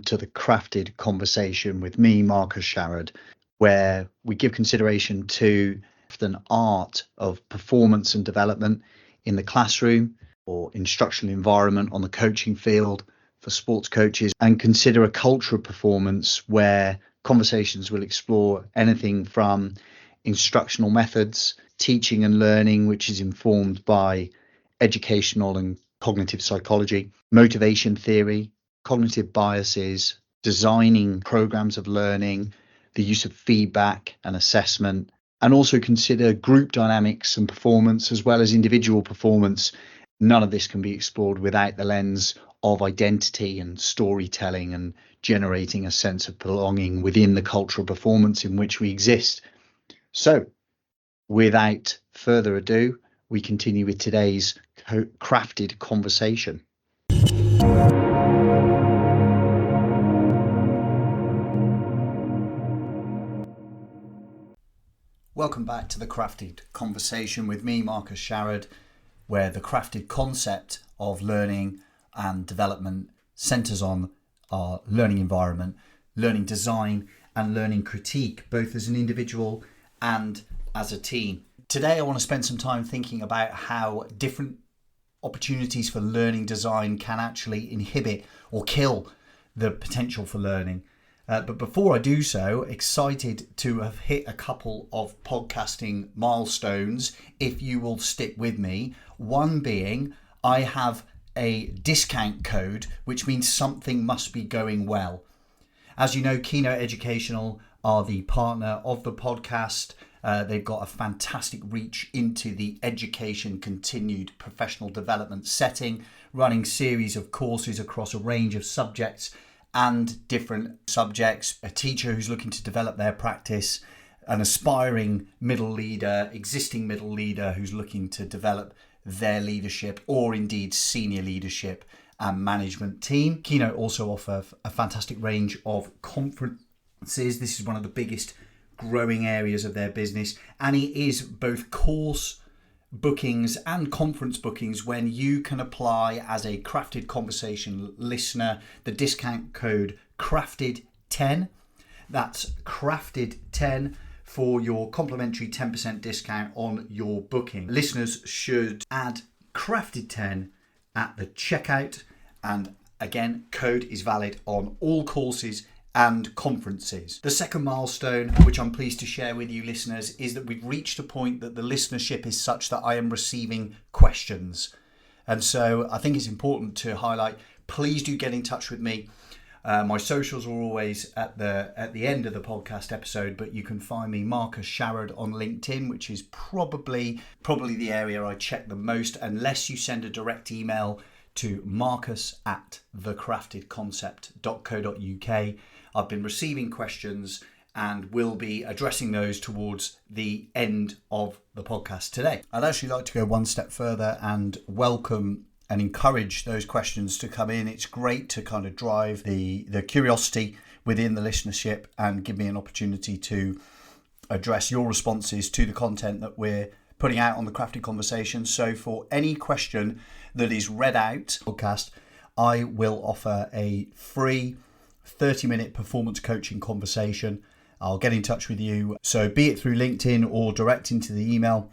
welcome to the Crafted Conversation with me, Marcus Sharrod, where we give consideration to the art of performance and development in the classroom or instructional environment on the coaching field for sports coaches, and consider a culture of performance where conversations will explore anything from instructional methods, teaching and learning, which is informed by educational and cognitive psychology, motivation theory, cognitive biases, designing programs of learning, the use of feedback and assessment, and also consider group dynamics and performance as well as individual performance. None of this can be explored without the lens of identity and storytelling and generating a sense of belonging within the cultural performance in which we exist. So, without further ado, we continue with today's crafted conversation. Welcome back to the Crafted Conversation with me, Marcus Sharrod, where the crafted concept of learning and development centres on our learning environment, learning design and learning critique, both as an individual and as a team. Today I want to spend some time thinking about how different opportunities for learning design can actually inhibit or kill the potential for learning. But before I do so, excited to have hit a couple of podcasting milestones, if you will stick with me. One being, I have a discount code, which means something must be going well. As you know, Keynote Educational are the partner of the podcast. They've got a fantastic reach into the education continued professional development setting, running series of courses across a range of subjects and different subjects, a teacher who's looking to develop their practice, an aspiring middle leader, existing middle leader who's looking to develop their leadership or indeed senior leadership and management team. Keynote also offer a fantastic range of conferences. This is one of the biggest growing areas of their business, and it is both course bookings and conference bookings when you can apply as a Crafted Conversation listener the discount code CRAFTED10. That's CRAFTED10 for your complimentary 10% discount on your booking. Listeners should add CRAFTED10 at the checkout, and again, code is valid on all courses and conferences. The second milestone, which I'm pleased to share with you listeners, is that we've reached a point that the listenership is such that I am receiving questions. And so I think it's important to highlight, please do get in touch with me. My socials are always at the end of the podcast episode, but you can find me Marcus Sharrod on LinkedIn, which is probably the area I check the most, unless you send a direct email to marcus@thecraftedconcept.co.uk. I've been receiving questions and will be addressing those towards the end of the podcast today. I'd actually like to go one step further and welcome and encourage those questions to come in. It's great to kind of drive the curiosity within the listenership and give me an opportunity to address your responses to the content that we're putting out on the Crafted Conversation. So for any question that is read out podcast, I will offer a free 30-minute performance coaching conversation. I'll get in touch with you. So be it through LinkedIn or direct into the email.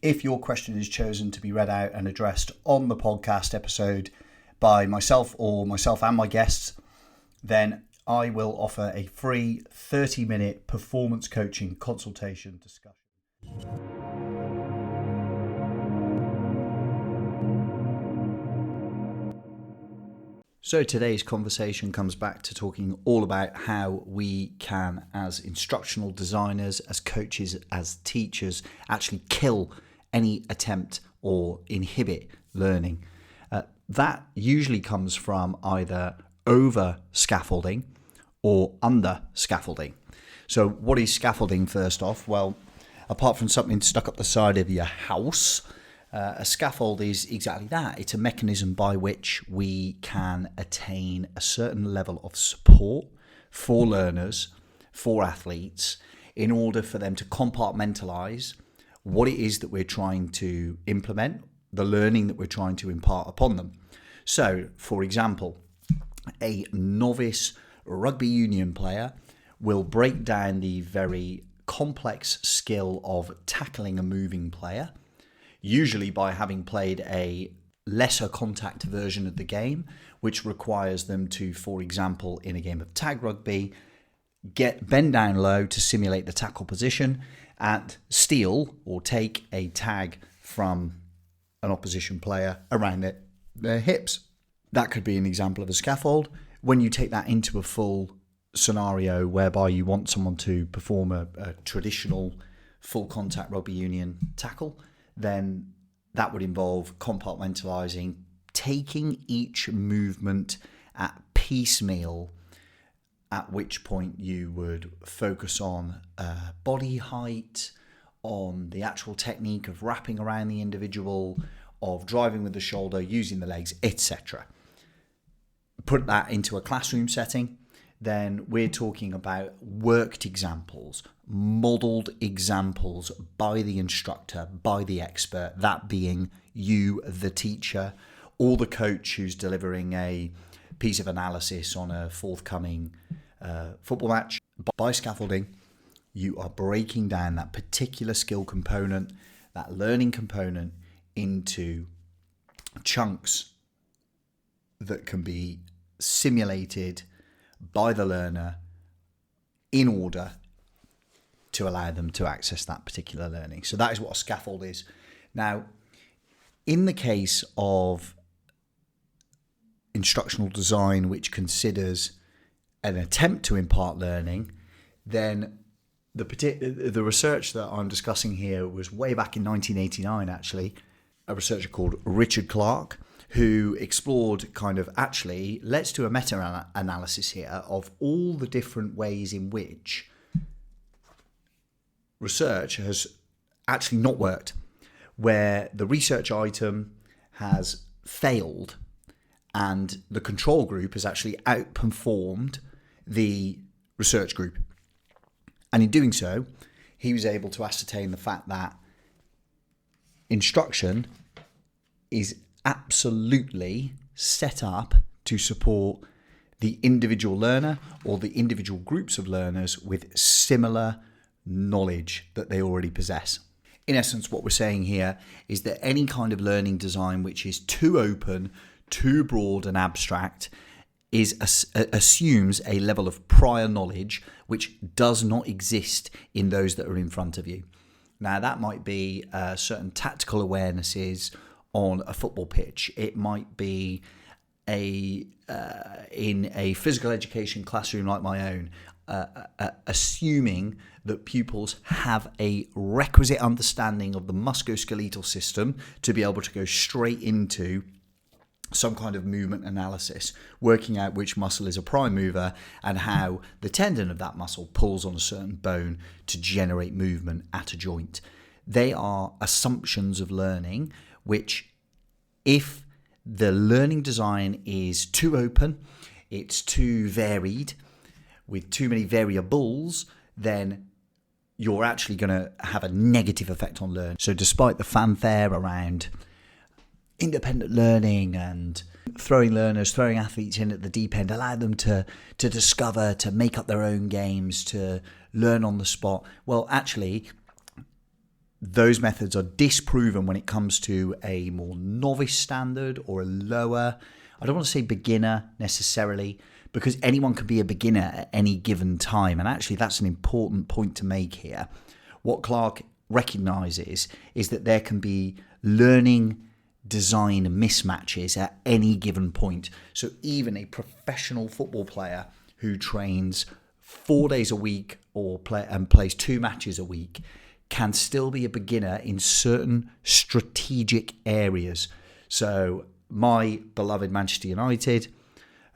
If your question is chosen to be read out and addressed on the podcast episode by myself and my guests, then I will offer a free 30-minute performance coaching consultation discussion. So today's conversation comes back to talking all about how we can, as instructional designers, as coaches, as teachers, actually kill any attempt or inhibit learning. That usually comes from either over scaffolding or under scaffolding. So what is scaffolding first off? Well, apart from something stuck up the side of your house, a scaffold is exactly that. It's a mechanism by which we can attain a certain level of support for learners, for athletes, in order for them to compartmentalize what it is that we're trying to implement, the learning that we're trying to impart upon them. So, for example, a novice rugby union player will break down the very complex skill of tackling a moving player, usually by having played a lesser contact version of the game, which requires them to, for example, in a game of tag rugby, bend down low to simulate the tackle position and steal or take a tag from an opposition player around their hips. That could be an example of a scaffold. When you take that into a full scenario whereby you want someone to perform a traditional full contact rugby union tackle, then that would involve compartmentalizing, taking each movement at piecemeal, at which point you would focus on body height, on the actual technique of wrapping around the individual, of driving with the shoulder, using the legs, etc. Put that into a classroom setting, then we're talking about worked examples, modelled examples by the instructor, by the expert, that being you, the teacher, or the coach who's delivering a piece of analysis on a forthcoming football match. By scaffolding, you are breaking down that particular skill component, that learning component, into chunks that can be simulated by the learner in order to allow them to access that particular learning. So that is what a scaffold is. Now, in the case of instructional design, which considers an attempt to impart learning, then the research that I'm discussing here was way back in 1989, actually, a researcher called Richard Clark, who explored let's do a meta-analysis here of all the different ways in which research has actually not worked, where the research item has failed and the control group has actually outperformed the research group. And in doing so, he was able to ascertain the fact that instruction is absolutely set up to support the individual learner or the individual groups of learners with similar knowledge that they already possess. In essence, what we're saying here is that any kind of learning design which is too open, too broad and abstract assumes a level of prior knowledge which does not exist in those that are in front of you. Now, that might be certain tactical awarenesses on a football pitch. It might be in a physical education classroom like my own, assuming that pupils have a requisite understanding of the musculoskeletal system to be able to go straight into some kind of movement analysis, working out which muscle is a prime mover and how the tendon of that muscle pulls on a certain bone to generate movement at a joint. They are assumptions of learning which, if the learning design is too open, it's too varied, with too many variables, then you're actually going to have a negative effect on learning. So despite the fanfare around independent learning and throwing athletes in at the deep end, allow them to discover, to make up their own games, to learn on the spot, well, actually, those methods are disproven when it comes to a more novice standard or a lower, I don't want to say beginner necessarily, because anyone can be a beginner at any given time. And actually, that's an important point to make here. What Clark recognizes is that there can be learning design mismatches at any given point. So even a professional football player who trains 4 days a week or plays 2 matches a week can still be a beginner in certain strategic areas. So my beloved Manchester United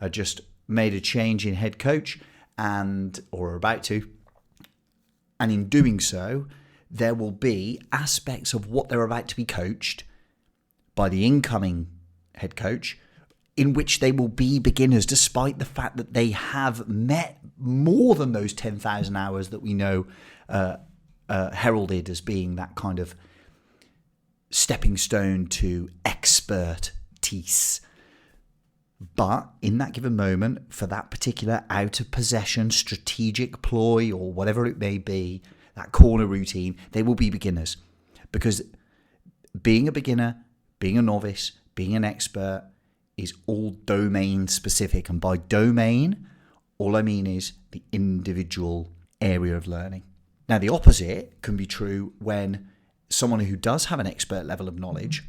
are just made a change in head coach or are about to. And in doing so, there will be aspects of what they're about to be coached by the incoming head coach in which they will be beginners, despite the fact that they have met more than those 10,000 hours that we know heralded as being that kind of stepping stone to expertise. But in that given moment, for that particular out of possession strategic ploy or whatever it may be, that corner routine, they will be beginners. Because being a beginner, being a novice, being an expert is all domain specific. And by domain, all I mean is the individual area of learning. Now, the opposite can be true when someone who does have an expert level of knowledge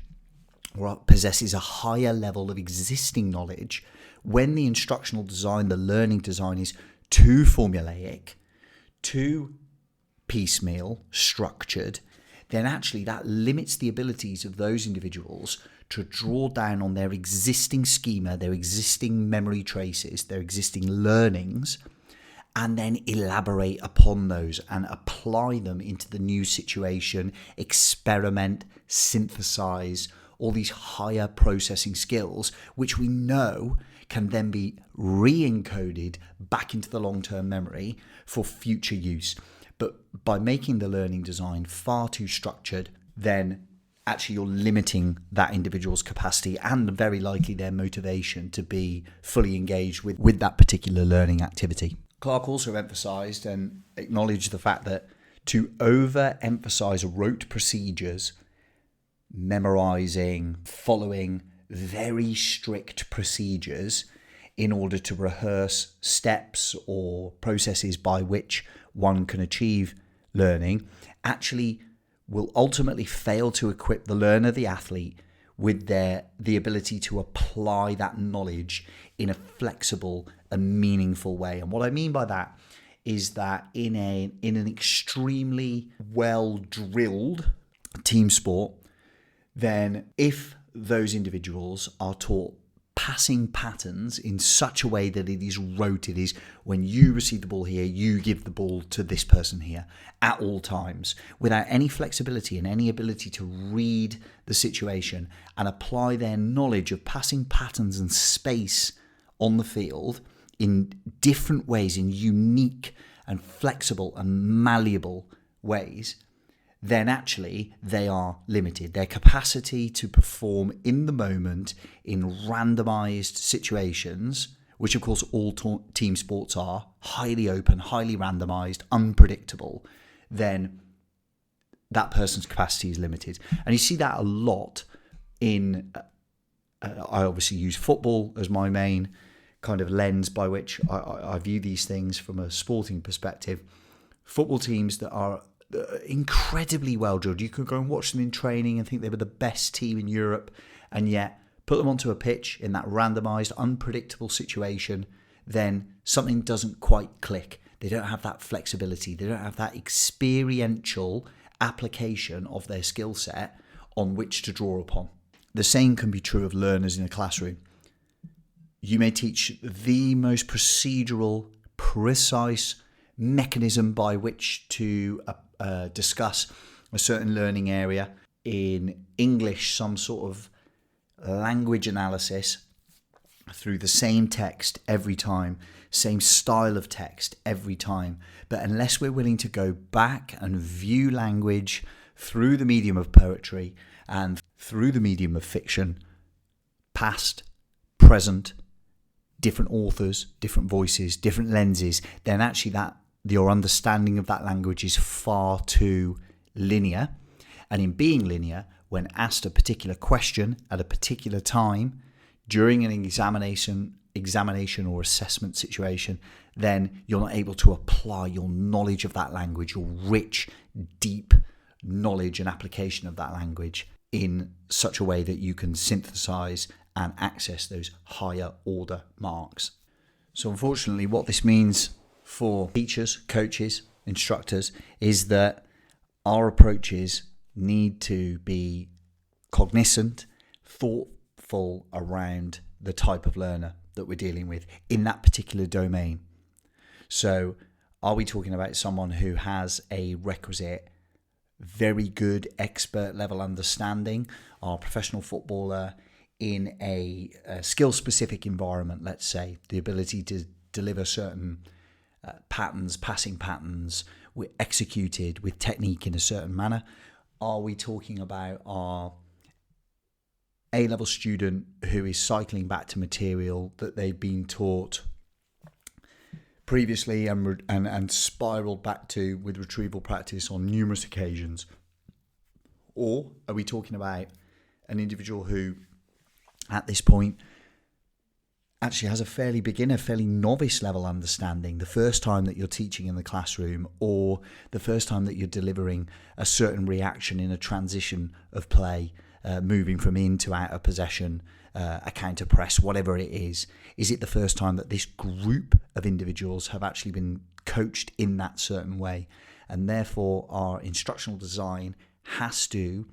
or possesses a higher level of existing knowledge, when the instructional design, the learning design is too formulaic, too piecemeal, structured, then actually that limits the abilities of those individuals to draw down on their existing schema, their existing memory traces, their existing learnings, and then elaborate upon those and apply them into the new situation, experiment, synthesize, all these higher processing skills, which we know can then be re-encoded back into the long-term memory for future use. But by making the learning design far too structured, then actually you're limiting that individual's capacity and very likely their motivation to be fully engaged with that particular learning activity. Clark also emphasized and acknowledged the fact that to over-emphasize rote procedures, memorizing, following very strict procedures in order to rehearse steps or processes by which one can achieve learning, actually will ultimately fail to equip the learner, the athlete, with the ability to apply that knowledge in a flexible and meaningful way. And what I mean by that is that in an extremely well-drilled team sport, then if those individuals are taught passing patterns in such a way that it is rote, it is when you receive the ball here, you give the ball to this person here at all times, without any flexibility and any ability to read the situation and apply their knowledge of passing patterns and space on the field in different ways, in unique and flexible and malleable ways, then actually they are limited. Their capacity to perform in the moment in randomized situations, which of course all team sports are, highly open, highly randomized, unpredictable, then that person's capacity is limited. And you see that a lot in, I obviously use football as my main kind of lens by which I view these things from a sporting perspective. Football teams that are incredibly well drilled. You could go and watch them in training and think they were the best team in Europe, and yet put them onto a pitch in that randomized, unpredictable situation, then something doesn't quite click. They don't have that flexibility. They don't have that experiential application of their skill set on which to draw upon. The same can be true of learners in a classroom. You may teach the most procedural, precise mechanism by which to discuss a certain learning area. In English, some sort of language analysis through the same text every time, same style of text every time. But unless we're willing to go back and view language through the medium of poetry and through the medium of fiction, past, present, different authors, different voices, different lenses, then actually your understanding of that language is far too linear. And in being linear, when asked a particular question at a particular time during an examination or assessment situation, then you're not able to apply your knowledge of that language, your rich, deep knowledge and application of that language in such a way that you can synthesize and access those higher order marks. So unfortunately, what this means for teachers, coaches, instructors is that our approaches need to be cognizant, thoughtful around the type of learner that we're dealing with in that particular domain. So are we talking about someone who has a requisite, very good expert level understanding, our professional footballer in a skill-specific environment, let's say, the ability to deliver certain patterns, passing patterns, were executed with technique in a certain manner? Are we talking about our A-level student who is cycling back to material that they've been taught previously and spiraled back to with retrieval practice on numerous occasions? Or are we talking about an individual who, at this point, actually has a fairly beginner, fairly novice level understanding the first time that you're teaching in the classroom, or the first time that you're delivering a certain reaction in a transition of play, moving from in to out of possession, a counter press, whatever it is? Is it the first time that this group of individuals have actually been coached in that certain way? And therefore our instructional design has to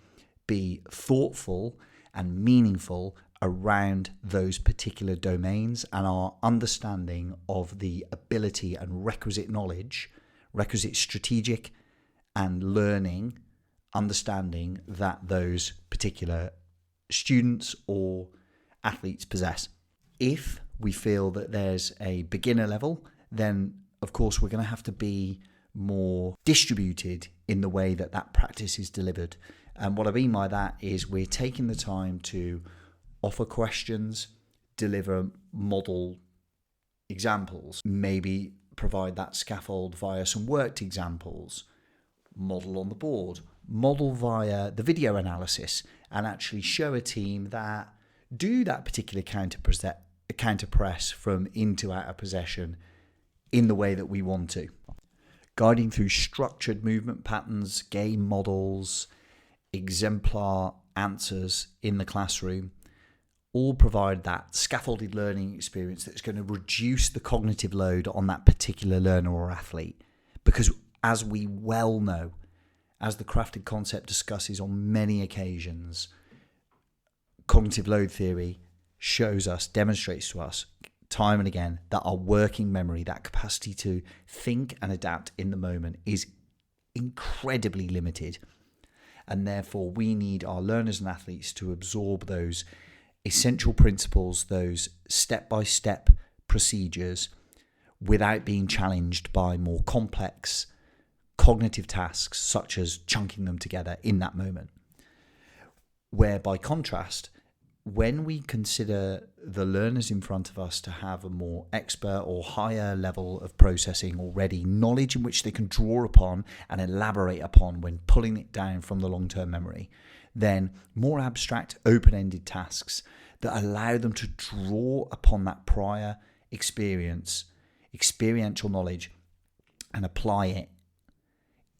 be thoughtful and meaningful around those particular domains, and our understanding of the ability and requisite knowledge, requisite strategic and learning understanding that those particular students or athletes possess. If we feel that there's a beginner level, then of course we're going to have to be more distributed in the way that that practice is delivered. And what I mean by that is we're taking the time to offer questions, deliver model examples, maybe provide that scaffold via some worked examples, model on the board, model via the video analysis, and actually show a team that do that particular counter press from into out of possession in the way that we want to. Guiding through structured movement patterns, game models, exemplar answers in the classroom, all provide that scaffolded learning experience that's going to reduce the cognitive load on that particular learner or athlete. Because as we well know, as the crafted concept discusses on many occasions, cognitive load theory shows us, demonstrates to us time and again that our working memory, that capacity to think and adapt in the moment, is incredibly limited. And therefore we need our learners and athletes to absorb those essential principles, those step-by-step procedures, without being challenged by more complex cognitive tasks such as chunking them together in that moment. Where by contrast, when we consider the learners in front of us to have a more expert or higher level of processing already, knowledge in which they can draw upon and elaborate upon when pulling it down from the long-term memory, then more abstract, open-ended tasks that allow them to draw upon that prior experience, experiential knowledge, and apply it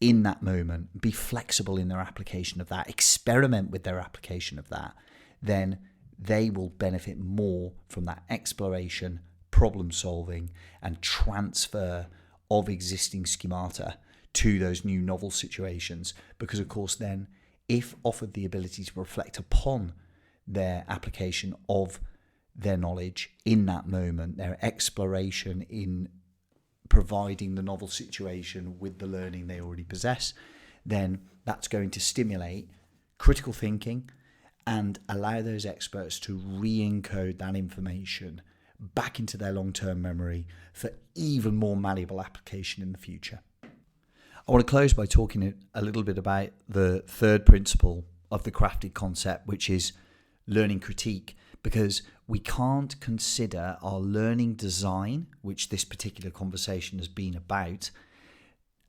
in that moment, be flexible in their application of that, experiment with their application of that, then they will benefit more from that exploration, problem solving, and transfer of existing schemata to those new novel situations. Because of course then, if offered the ability to reflect upon their application of their knowledge in that moment, their exploration in providing the novel situation with the learning they already possess, then that's going to stimulate critical thinking and allow those experts to re-encode that information back into their long-term memory for even more malleable application in the future. I want to close by talking a little bit about the third principle of the crafted concept, which is learning critique, because we can't consider our learning design, which this particular conversation has been about,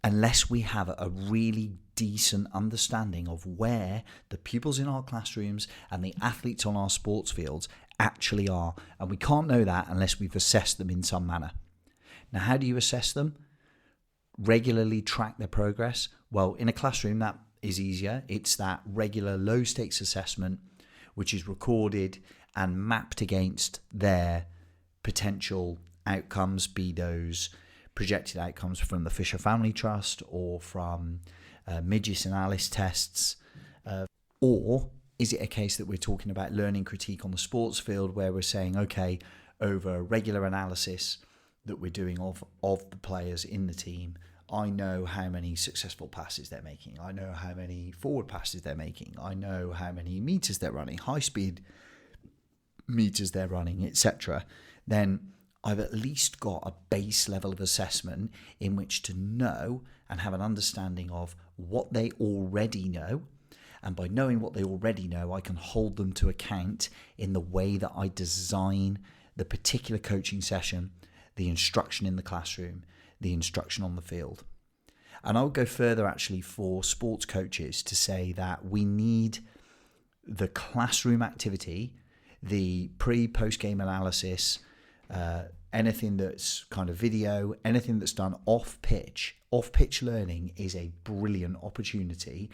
unless we have a really decent understanding of where the pupils in our classrooms and the athletes on our sports fields actually are. And we can't know that unless we've assessed them in some manner. Now, how do you assess them? Regularly track their progress? Well, in a classroom, that is easier. It's that regular low stakes assessment, which is recorded and mapped against their potential outcomes, be those projected outcomes from the Fisher Family Trust or from Midges and Alice tests, or is it a case that we're talking about learning critique on the sports field where we're saying, okay, over regular analysis that we're doing of the players in the team, I know how many successful passes they're making, I know how many forward passes they're making, I know how many meters they're running, high speed meters they're running, etc. Then I've at least got a base level of assessment in which to know and have an understanding of what they already know, And by knowing what they already know, I can hold them to account in the way that I design the particular coaching session, the instruction in the classroom, the instruction on the field. And I would go further actually for sports coaches to say that we need the classroom activity, the post-game analysis, anything that's kind of video, anything that's done off-pitch. Off-pitch learning is a brilliant opportunity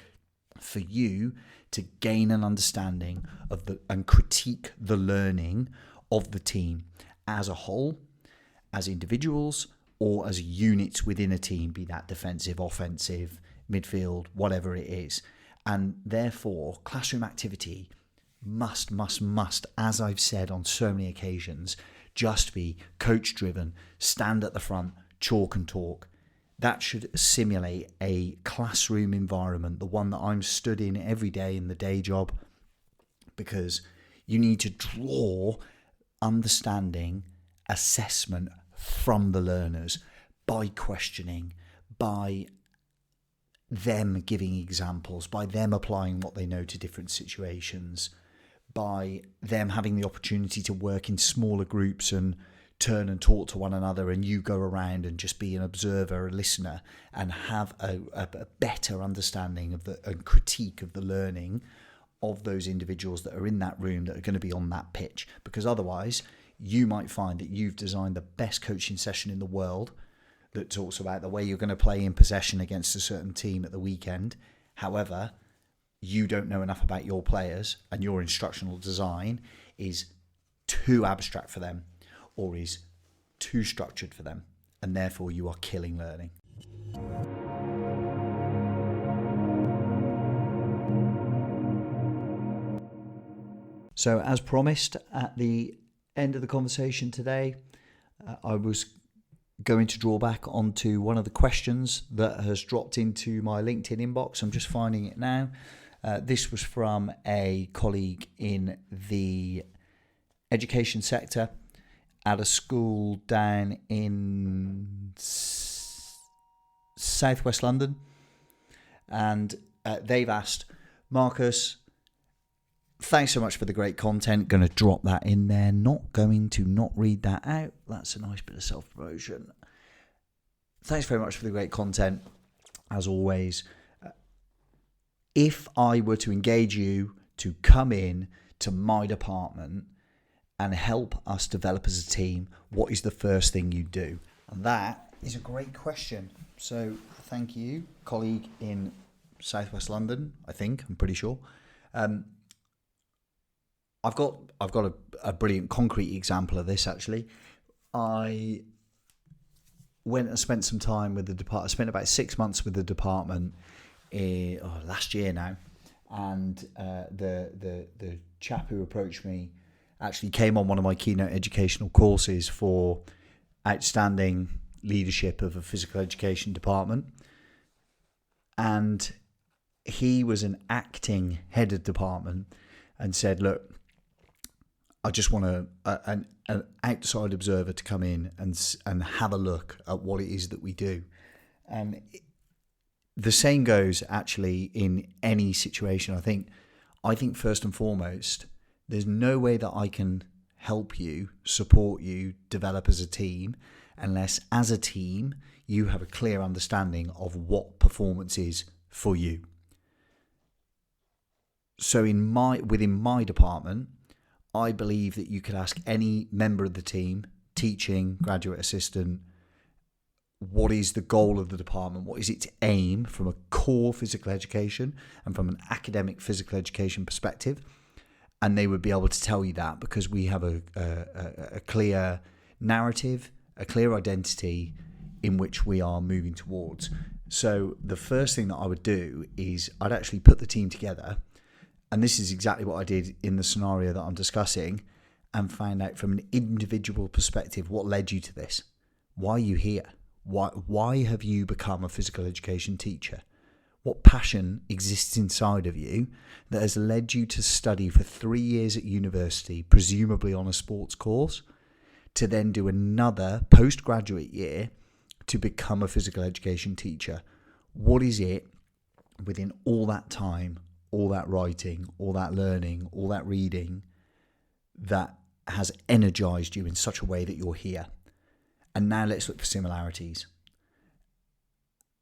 for you to gain an understanding of and critique the learning of the team as a whole, as individuals, or as units within a team, be that defensive, offensive, midfield, whatever it is. And therefore, classroom activity must, as I've said on so many occasions, just be coach-driven, stand at the front, chalk and talk. That should simulate a classroom environment, the one that I'm stood in every day in the day job, because you need to draw understanding, assessment from the learners by questioning, by them giving examples, by them applying what they know to different situations, by them having the opportunity to work in smaller groups and turn and talk to one another, and you go around and just be an observer, a listener, and have a better understanding of and critique of the learning of those individuals that are in that room that are going to be on that pitch. Because otherwise you might find that you've designed the best coaching session in the world that talks about the way you're going to play in possession against a certain team at the weekend. However, you don't know enough about your players, and your instructional design is too abstract for them or is too structured for them, and therefore you are killing learning. So as promised, at the end of the conversation today, I was going to draw back onto one of the questions that has dropped into my LinkedIn inbox. I'm just finding it now. This was from a colleague in the education sector at a school down in southwest London. And they've asked, Marcus, thanks so much for the great content. Going to drop that in there. Not going to not read that out. That's a nice bit of self-promotion. Thanks very much for the great content, as always. If I were to engage you to come in to my department and help us develop as a team, what is the first thing you do? And that is a great question. So thank you, colleague in southwest London, I'm pretty sure. I've got a brilliant concrete example of this, actually. I went and spent some time with the department. I spent about 6 months with the department last year now, and the chap who approached me actually came on one of my keynote educational courses for outstanding leadership of a physical education department, and he was an acting head of department and said, look, I just want an outside observer to come in and have a look at what it is that we do. And the saying goes, actually, in any situation, I think first and foremost, there's no way that I can help you, support you, develop as a team, unless as a team you have a clear understanding of what performance is for you. So within my department, I believe that you could ask any member of the team, teaching, graduate assistant, what is the goal of the department? What is its aim from a core physical education and from an academic physical education perspective? And they would be able to tell you that, because we have a clear narrative, a clear identity in which we are moving towards. So the first thing that I would do is I'd actually put the team together. And this is exactly what I did in the scenario that I'm discussing, and find out from an individual perspective what led you to this. Why are you here? Why have you become a physical education teacher? What passion exists inside of you that has led you to study for 3 years at university, presumably on a sports course, to then do another postgraduate year to become a physical education teacher? What is it within all that time, all that writing, all that learning, all that reading that has energized you in such a way that you're here. And now let's look for similarities.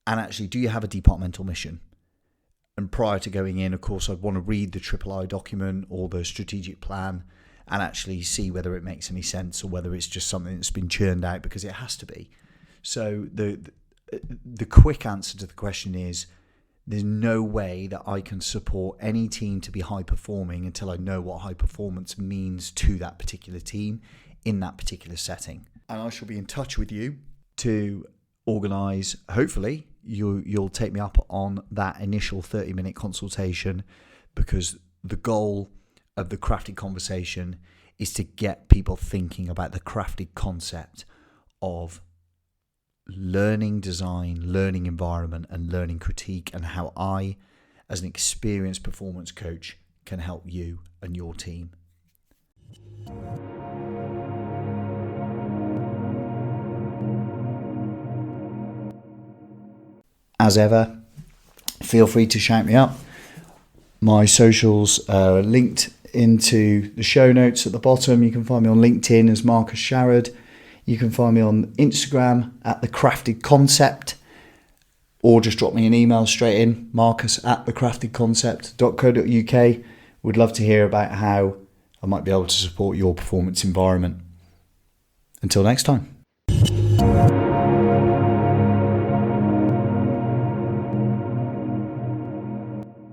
And actually, do you have a departmental mission? And prior to going in, of course, I'd want to read the III document or the strategic plan and actually see whether it makes any sense or whether it's just something that's been churned out because it has to be. So the quick answer to the question is, there's no way that I can support any team to be high performing until I know what high performance means to that particular team in that particular setting. And I shall be in touch with you to organise, hopefully, you'll take me up on that initial 30-minute consultation, because the goal of the crafted conversation is to get people thinking about the crafted concept of learning design, learning environment, and learning critique, and how I, as an experienced performance coach, can help you and your team. As ever, feel free to shout me up. My socials are linked into the show notes at the bottom. You can find me on LinkedIn as Marcus Sharrod. You can find me on Instagram at The Crafted Concept, or just drop me an email straight in, marcus@thecraftedconcept.co.uk. Would love to hear about how I might be able to support your performance environment. Until next time.